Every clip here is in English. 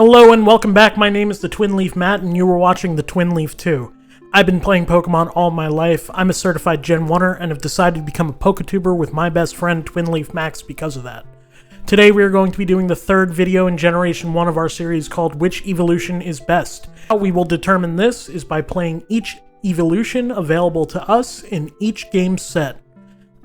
Hello and welcome back, my name is the Twin Leaf Matt and you were watching the Twin Leaf 2. I've been playing Pokemon all my life, I'm a certified Gen 1er and have decided to become a Poketuber with my best friend Twin Leaf Max because of that. Today we are going to be doing the third video in Generation 1 of our series called Which Eeveeloution is Best. How we will determine this is by playing each Eeveeloution available to us in each game set.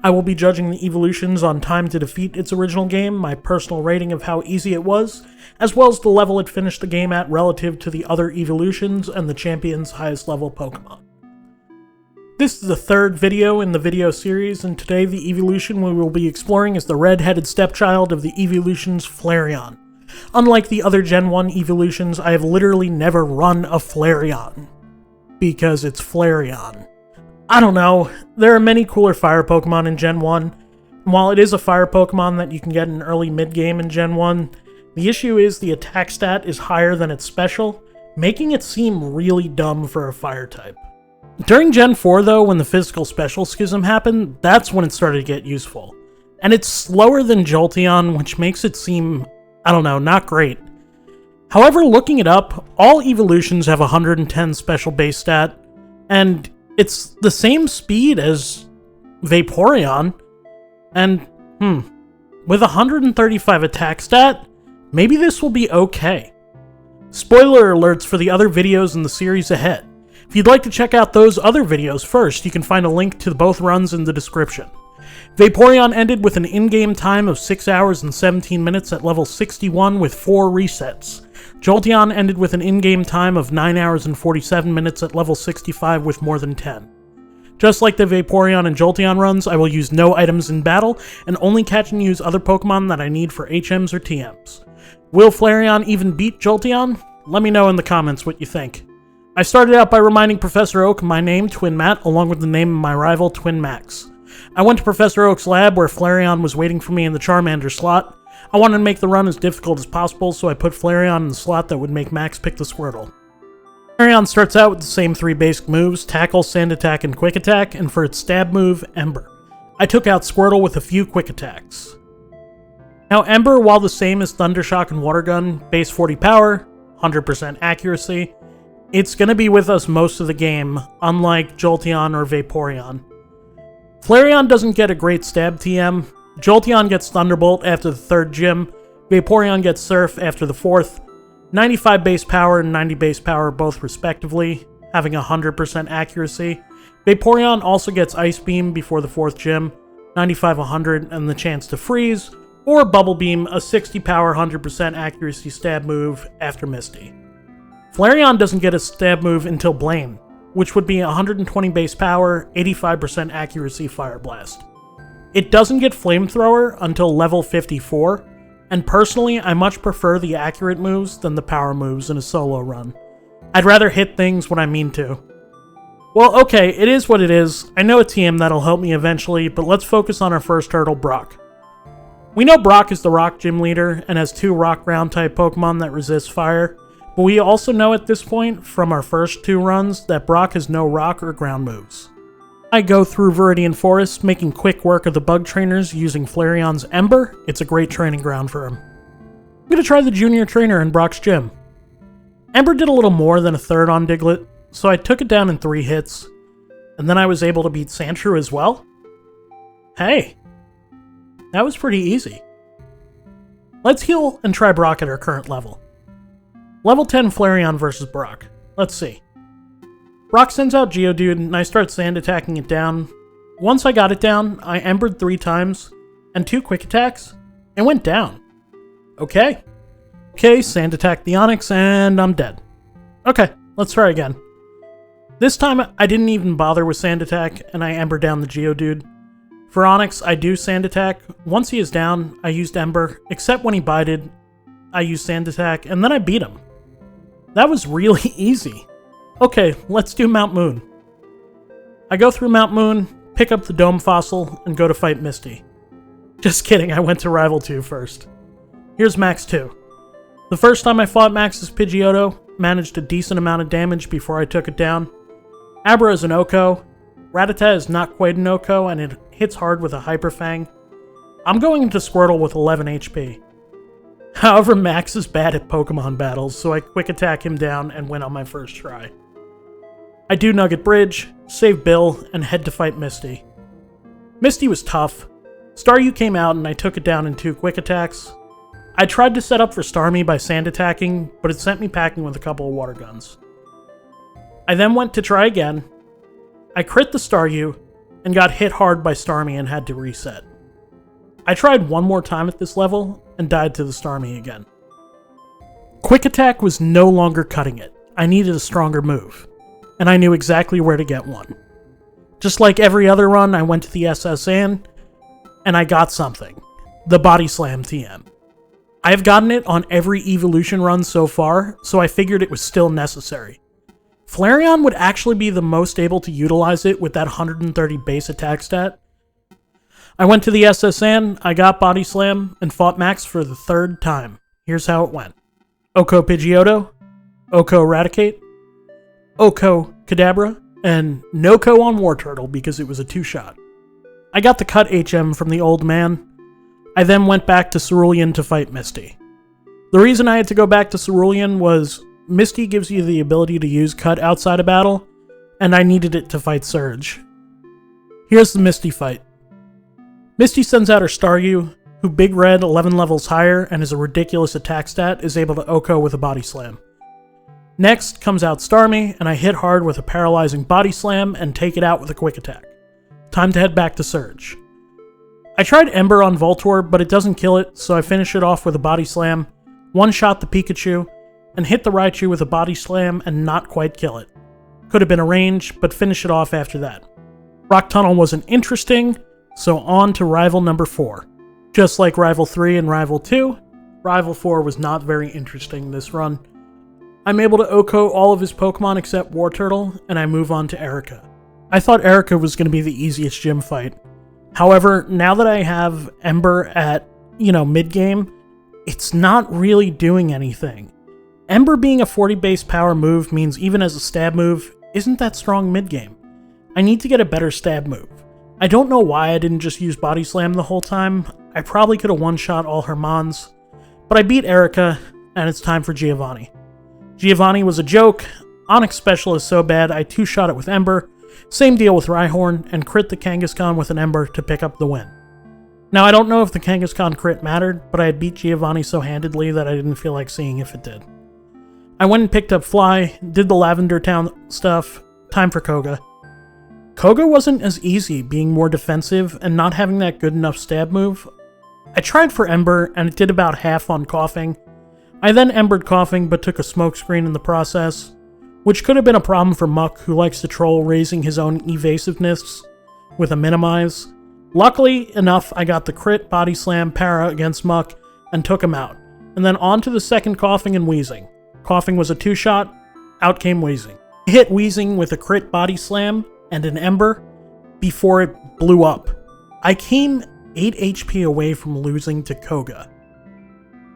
I will be judging the evolutions on time to defeat its original game, my personal rating of how easy it was, as well as the level it finished the game at relative to the other evolutions and the champion's highest level Pokemon. This is the third video in the video series, and today the evolution we will be exploring is the red-headed stepchild of the evolutions, Flareon. Unlike the other Gen 1 evolutions, I have literally never run a Flareon. Because it's Flareon. I don't know, there are many cooler fire Pokemon in Gen 1, and while it is a fire Pokemon that you can get in early mid-game in Gen 1, the issue is the attack stat is higher than its special, making it seem really dumb for a fire type. During Gen 4 though, when the physical special schism happened, that's when it started to get useful. And it's slower than Jolteon, which makes it seem, I don't know, not great. However, looking it up, all evolutions have 110 special base stat, and it's the same speed as Vaporeon, and, with 135 attack stat, maybe this will be okay. Spoiler alerts for the other videos in the series ahead. If you'd like to check out those other videos first, you can find a link to both runs in the description. Vaporeon ended with an in-game time of 6 hours and 17 minutes at level 61 with 4 resets. Jolteon ended with an in-game time of 9 hours and 47 minutes at level 65 with more than 10. Just like the Vaporeon and Jolteon runs, I will use no items in battle, and only catch and use other Pokemon that I need for HMs or TMs. Will Flareon even beat Jolteon? Let me know in the comments what you think. I started out by reminding Professor Oak my name, Twin Matt, along with the name of my rival, Twin Max. I went to Professor Oak's lab where Flareon was waiting for me in the Charmander slot. I wanted to make the run as difficult as possible, so I put Flareon in the slot that would make Max pick the Squirtle. Flareon starts out with the same 3 basic moves, Tackle, Sand Attack, and Quick Attack, and for its stab move, Ember. I took out Squirtle with a few Quick Attacks. Now Ember, while the same as Thunder Shock and Water Gun, base 40 power, 100% accuracy, it's going to be with us most of the game, unlike Jolteon or Vaporeon. Flareon doesn't get a great stab TM, Jolteon gets Thunderbolt after the 3rd gym, Vaporeon gets Surf after the 4th, 95 base power and 90 base power both respectively, having 100% accuracy. Vaporeon also gets Ice Beam before the 4th gym, 95-100 and the chance to freeze, or Bubble Beam, a 60 power 100% accuracy stab move after Misty. Flareon doesn't get a stab move until Blame, which would be 120 base power, 85% accuracy Fire Blast. It doesn't get Flamethrower until level 54, and personally I much prefer the accurate moves than the power moves in a solo run. I'd rather hit things when I mean to. Well, okay, it is what it is. I know a TM that'll help me eventually, but let's focus on our first hurdle, Brock. We know Brock is the Rock Gym leader and has 2 Rock Ground type Pokemon that resist fire, but we also know at this point from our first 2 runs that Brock has no Rock or Ground moves. I go through Viridian Forest, making quick work of the bug trainers using Flareon's Ember. It's a great training ground for him. I'm going to try the junior trainer in Brock's gym. Ember did a little more than a 3rd on Diglett, so I took it down in 3 hits, and then I was able to beat Sandshrew as well? Hey, that was pretty easy. Let's heal and try Brock at our current level. Level 10 Flareon versus Brock. Let's see. Brock sends out Geodude, and I start sand attacking it down. Once I got it down, I Embered 3 times, and 2 quick attacks, and went down. Okay, sand attack the Onix, and I'm dead. Okay, let's try again. This time, I didn't even bother with sand attack, and I Ember down the Geodude. For Onix, I do sand attack. Once he is down, I used Ember, except when he bited, I used sand attack, and then I beat him. That was really easy. Okay, let's do Mount Moon. I go through Mount Moon, pick up the Dome Fossil, and go to fight Misty. Just kidding, I went to Rival 2 first. Here's Max 2. The first time I fought Max's Pidgeotto, managed a decent amount of damage before I took it down. Abra is an Oko. Rattata is not quite an Oko, and it hits hard with a Hyper Fang. I'm going into Squirtle with 11 HP. However, Max is bad at Pokemon battles, so I quick attack him down and win on my first try. I do Nugget Bridge, save Bill, and head to fight Misty. Misty was tough. Staryu came out and I took it down in 2 quick attacks. I tried to set up for Starmie by sand attacking, but it sent me packing with a couple of water guns. I then went to try again. I crit the Staryu, and got hit hard by Starmie and had to reset. I tried one more time at this level, and died to the Starmie again. Quick attack was no longer cutting it. I needed a stronger move, and I knew exactly where to get one. Just like every other run, I went to the SSN, and I got something. The Body Slam TM. I have gotten it on every Eeveeloution run so far, so I figured it was still necessary. Flareon would actually be the most able to utilize it with that 130 base attack stat. I went to the SSN, I got Body Slam, and fought Max for the 3rd time. Here's how it went. Oko Pidgeotto, Oko Eradicate, Oko Kadabra, and Noko on Wartortle because it was a 2-shot. I got the cut HM from the old man. I then went back to Cerulean to fight Misty. The reason I had to go back to Cerulean was Misty gives you the ability to use cut outside of battle, and I needed it to fight Surge. Here's the Misty fight. Misty sends out her Staryu, who Big Red 11 levels higher and is a ridiculous attack stat, is able to Oko with a Body Slam. Next comes out Starmie, and I hit hard with a paralyzing Body Slam and take it out with a quick attack. Time to head back to Surge. I tried Ember on Voltorb, but it doesn't kill it, so I finish it off with a Body Slam, one-shot the Pikachu, and hit the Raichu with a Body Slam and not quite kill it. Could have been a range, but finish it off after that. Rock Tunnel wasn't interesting, so on to Rival number 4. Just like Rival 3 and Rival 2, Rival 4 was not very interesting this run. I'm able to Oko all of his Pokemon except Wartortle, and I move on to Erica. I thought Erica was going to be the easiest gym fight. However, now that I have Ember at, mid-game, it's not really doing anything. Ember being a 40 base power move means even as a stab move, isn't that strong mid-game. I need to get a better stab move. I don't know why I didn't just use Body Slam the whole time. I probably could have one-shot all her Mons. But I beat Erica, and it's time for Giovanni. Giovanni was a joke. Onyx Special is so bad I 2-shot it with Ember. Same deal with Rhyhorn, and crit the Kangaskhan with an Ember to pick up the win. Now I don't know if the Kangaskhan crit mattered, but I had beat Giovanni so handedly that I didn't feel like seeing if it did. I went and picked up Fly, did the Lavender Town stuff, time for Koga. Koga wasn't as easy, being more defensive and not having that good enough stab move. I tried for Ember, and it did about half on Coughing. I then Embered Coughing, but took a smokescreen in the process, which could have been a problem for Muck, who likes to troll raising his own evasiveness with a Minimize. Luckily enough, I got the crit Body Slam para against Muck and took him out, and then on to the second Coughing and Wheezing. Coughing was a 2-shot, out came Wheezing. I hit Wheezing with a crit Body Slam and an Ember before it blew up. I came 8 HP away from losing to Koga.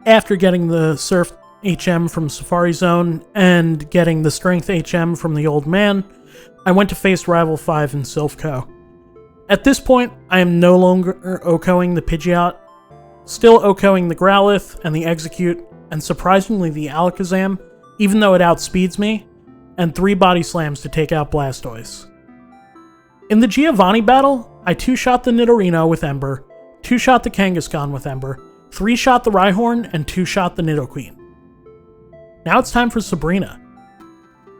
After getting the Surf HM from Safari Zone and getting the Strength HM from the old man, I went to face Rival 5 in Silphco. At this point, I am no longer Okoing the Pidgeot, still Okoing the Growlithe and the Execute, and surprisingly the Alakazam, even though it outspeeds me, and 3 Body Slams to take out Blastoise. In the Giovanni battle, I 2-shot the Nidorino with Ember, 2-shot the Kangaskhan with Ember, 3-shot the Rhyhorn, and 2-shot the Nidoqueen. Now it's time for Sabrina.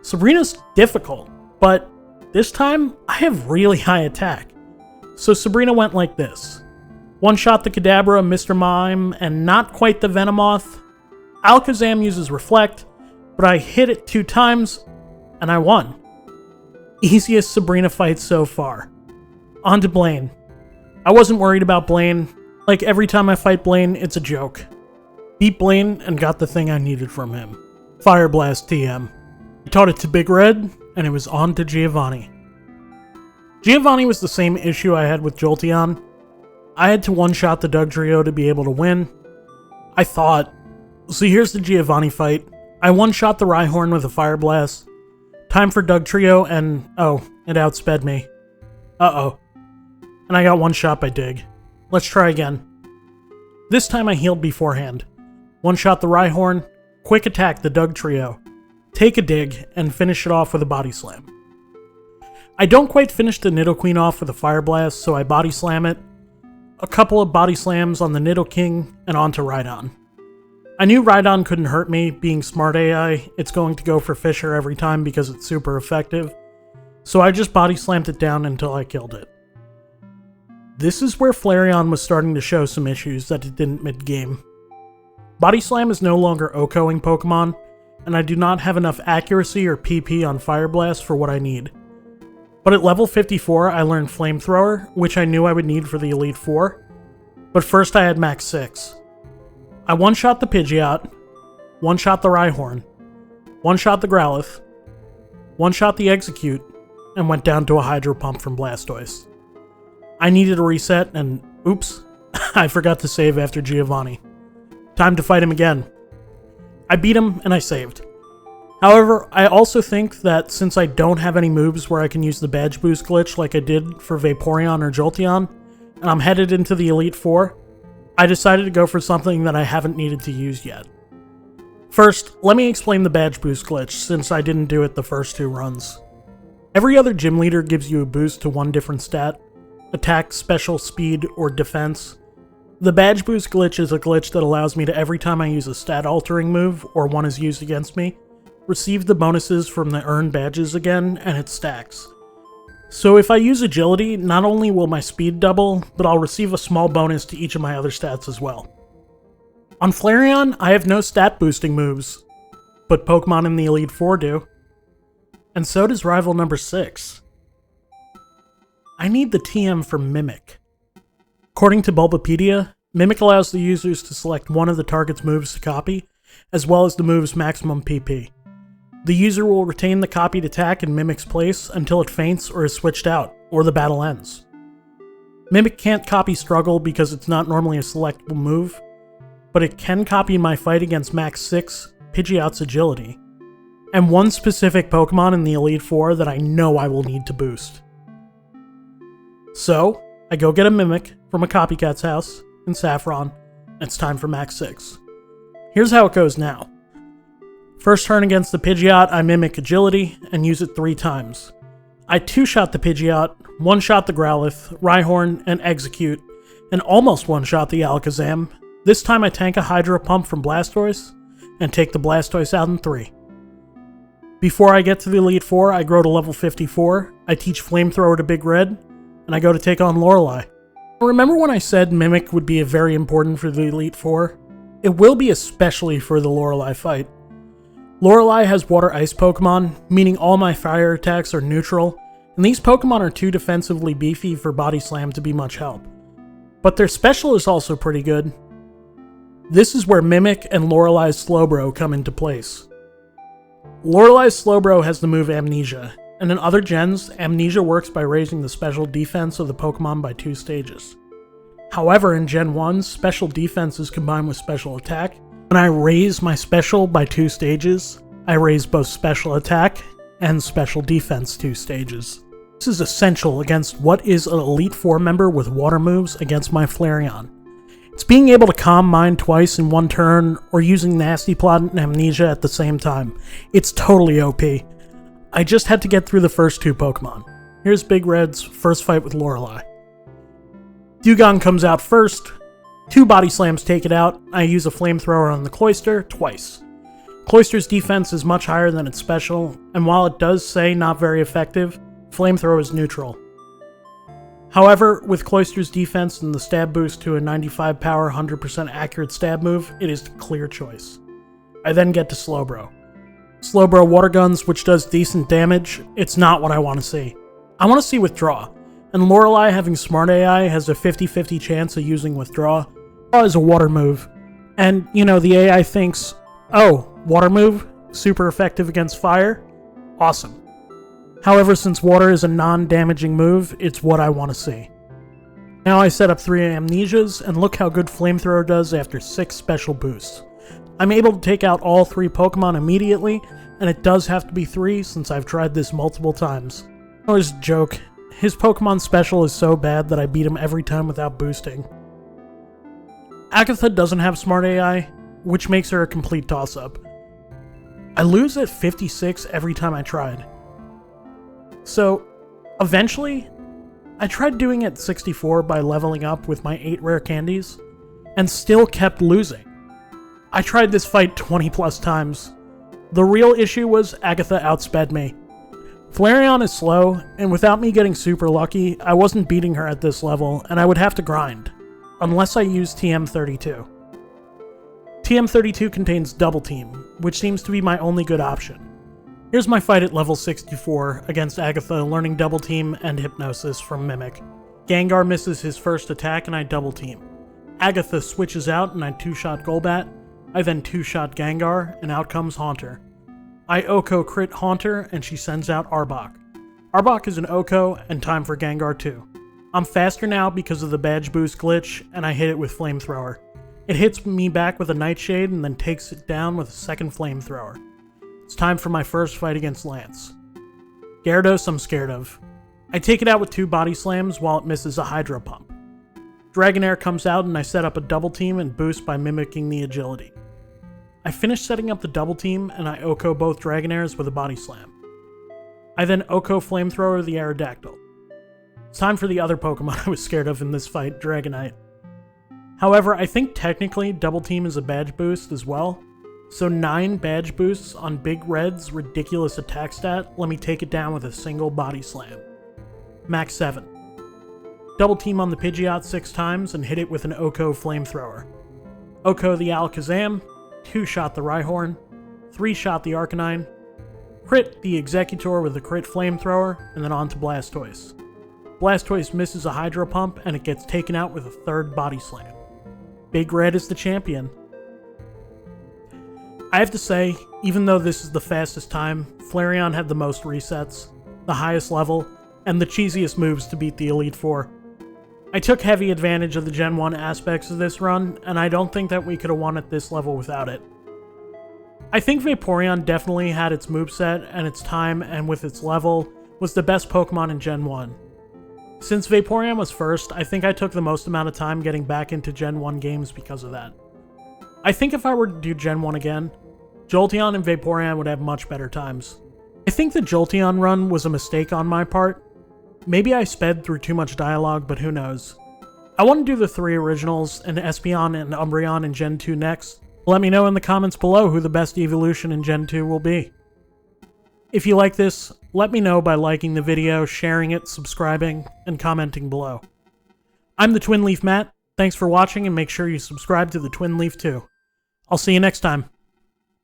Sabrina's difficult, but this time I have really high attack. So Sabrina went like this. 1-shot the Kadabra, Mr. Mime, and not quite the Venomoth. Alakazam uses Reflect, but I hit it 2 times, and I won. Easiest Sabrina fight so far. On to Blaine. I wasn't worried about Blaine. Like every time I fight Blaine, it's a joke. Beat Blaine and got the thing I needed from him. Fire Blast TM. I taught it to Big Red, and it was on to Giovanni. Giovanni was the same issue I had with Jolteon. I had to one-shot the Dugtrio to be able to win. I thought. So here's the Giovanni fight. I one-shot the Rhyhorn with a Fire Blast. Time for Dugtrio, and oh, it outsped me. Uh-oh. And I got one shot by Dig. Let's try again. This time I healed beforehand. one-shot the Rhyhorn, quick attack the Dugtrio, take a dig, and finish it off with a Body Slam. I don't quite finish the Nidoqueen off with a Fire Blast, so I Body Slam it, a couple of Body Slams on the Nidoking, and onto Rhydon. I knew Rhydon couldn't hurt me, being smart AI, it's going to go for Fissure every time because it's super effective, so I just Body Slammed it down until I killed it. This is where Flareon was starting to show some issues that it didn't mid-game. Body Slam is no longer OHKOing Pokemon, and I do not have enough accuracy or PP on Fire Blast for what I need. But at level 54 I learned Flamethrower, which I knew I would need for the Elite Four, but first I had Max 6. I one-shot the Pidgeot, one-shot the Rhyhorn, one-shot the Growlithe, one-shot the Execute, and went down to a Hydro Pump from Blastoise. I needed a reset, and oops, I forgot to save after Giovanni. Time to fight him again. I beat him, and I saved. However, I also think that since I don't have any moves where I can use the Badge Boost glitch like I did for Vaporeon or Jolteon, and I'm headed into the Elite Four, I decided to go for something that I haven't needed to use yet. First, let me explain the Badge Boost glitch, since I didn't do it the first 2 runs. Every other gym leader gives you a boost to one different stat: attack, special, speed, or defense. The Badge Boost glitch is a glitch that allows me to, every time I use a stat-altering move, or one is used against me, receive the bonuses from the earned badges again, and it stacks. So if I use Agility, not only will my speed double, but I'll receive a small bonus to each of my other stats as well. On Flareon, I have no stat-boosting moves, but Pokemon in the Elite Four do. And so does rival number 6. I need the TM for Mimic. According to Bulbapedia, Mimic allows the users to select one of the target's moves to copy, as well as the move's maximum PP. The user will retain the copied attack in Mimic's place until it faints or is switched out, or the battle ends. Mimic can't copy Struggle because it's not normally a selectable move, but it can copy my fight against Max 6, Pidgeot's Agility, and one specific Pokemon in the Elite Four that I know I will need to boost. So, I go get a Mimic from a copycat's house in Saffron, and it's time for Max 6. Here's how it goes now. First turn against the Pidgeot, I Mimic Agility, and use it 3 times. I 2-shot the Pidgeot, 1-shot the Growlithe, Rhyhorn, and Execute, and almost 1-shot the Alakazam. This time I tank a Hydro Pump from Blastoise, and take the Blastoise out in 3. Before I get to the Elite Four, I grow to level 54, I teach Flamethrower to Big Red, and I go to take on Lorelei. Remember when I said Mimic would be very important for the Elite Four? It will be especially for the Lorelei fight. Lorelei has Water-Ice Pokemon, meaning all my fire attacks are neutral, and these Pokemon are too defensively beefy for Body Slam to be much help. But their special is also pretty good. This is where Mimic and Lorelei's Slowbro come into place. Lorelei's Slowbro has the move Amnesia, and in other gens, Amnesia works by raising the special defense of the Pokemon by 2 stages. However, in Gen 1, special defense is combined with special attack. When I raise my special by 2 stages, I raise both special attack and special defense 2 stages. This is essential against what is an Elite Four member with water moves against my Flareon. It's being able to Calm Mind twice in 1 turn, or using Nasty Plot and Amnesia at the same time. It's totally OP. I just had to get through the first 2 Pokemon. Here's Big Red's first fight with Lorelei. Dewgong comes out first. 2 Body Slams take it out. I use a Flamethrower on the Cloyster twice. Cloyster's defense is much higher than its special, and while it does say not very effective, Flamethrower is neutral. However, with Cloyster's defense and the stab boost to a 95 power 100% accurate stab move, it is the clear choice. I then get to Slowbro. Slowbro Water Guns, which does decent damage, it's not what I want to see. I want to see Withdraw, and Lorelei, having Smart AI, has a 50-50 chance of using Withdraw. Withdraw is a water move, and, you know, the AI thinks, oh, water move? Super effective against fire? Awesome. However, since water is a non-damaging move, it's what I want to see. Now I set up 3 Amnesias, and look how good Flamethrower does after 6 special boosts. I'm able to take out all 3 Pokemon immediately, and it does have to be 3 since I've tried this multiple times. Oh, it's a joke. His Pokemon special is so bad that I beat him every time without boosting. Agatha doesn't have Smart AI, which makes her a complete toss-up. I lose at 56 every time I tried. So, eventually, I tried doing it 64 by leveling up with my 8 rare candies, and still kept losing. I tried this fight 20 plus times. The real issue was Agatha outsped me. Flareon is slow, and without me getting super lucky, I wasn't beating her at this level, and I would have to grind, unless I used TM32. TM32 contains Double Team, which seems to be my only good option. Here's my fight at level 64 against Agatha learning Double Team and Hypnosis from Mimic. Gengar misses his first attack and I Double Team. Agatha switches out and I 2-shot Golbat. I then 2-shot Gengar and out comes Haunter. I Oko crit Haunter and she sends out Arbok. Arbok is an Oko and time for Gengar 2. I'm faster now because of the badge boost glitch and I hit it with Flamethrower. It hits me back with a Nightshade and then takes it down with a second Flamethrower. It's time for my first fight against Lance. Gyarados I'm scared of. I take it out with 2 Body Slams while it misses a Hydro Pump. Dragonair comes out and I set up a Double Team and boost by mimicking the agility. I finish setting up the Double Team and I Oko both Dragonairs with a Body Slam. I then Oko Flamethrower the Aerodactyl. It's time for the other Pokemon I was scared of in this fight, Dragonite. However, I think technically Double Team is a badge boost as well, so 9 badge boosts on Big Red's ridiculous attack stat let me take it down with a single Body Slam. Max 7. Double Team on the Pidgeot 6 times and hit it with an Oko Flamethrower. Oko the Alakazam, 2-shot the Rhyhorn, 3-shot the Arcanine, crit the Executor with a crit Flamethrower, and then on to Blastoise. Blastoise misses a Hydro Pump and it gets taken out with a 3rd Body Slam. Big Red is the champion. I have to say, even though this is the fastest time, Flareon had the most resets, the highest level, and the cheesiest moves to beat the Elite Four. I took heavy advantage of the Gen 1 aspects of this run, and I don't think that we could have won at this level without it. I think Vaporeon definitely had its moveset and its time, and with its level, was the best Pokemon in Gen 1. Since Vaporeon was first, I think I took the most amount of time getting back into Gen 1 games because of that. I think if I were to do Gen 1 again, Jolteon and Vaporeon would have much better times. I think the Jolteon run was a mistake on my part. Maybe I sped through too much dialogue, but who knows. I want to do the 3 originals and Espeon and Umbreon in Gen 2 next. Let me know in the comments below who the best evolution in Gen 2 will be. If you like this, let me know by liking the video, sharing it, subscribing, and commenting below. I'm the Twin Leaf Matt. Thanks for watching and make sure you subscribe to the Twin Leaf too. I'll see you next time.